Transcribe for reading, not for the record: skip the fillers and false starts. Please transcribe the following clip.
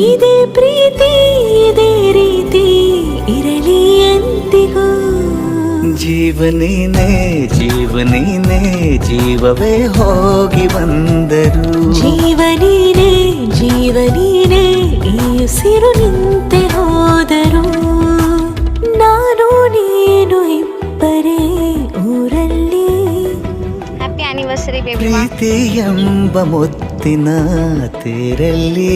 ಇದೇ ಪ್ರೀತಿ ಇದೇ ರೀತಿ ಇರಲಿ ಎಂದಿಗೂ. ಜೀವನೀನೇ ಜೀವನೀನೇ ಜೀವವೇ ಹೋಗಿ ಬಂದರು. ಜೀವನೀನೇ ಜೀವನೀನೇ ಈ ಉಸಿರು ನಿಂತೆ ಹೋದರು. ನಾನು ನೀನು ಇಬ್ಬರೇ ಊರಲ್ಲಿ. Happy anniversary baby. ಪ್ರೀತಿ ಎಂಬ ಮುತ್ತಿನ ತೇರಲ್ಲಿ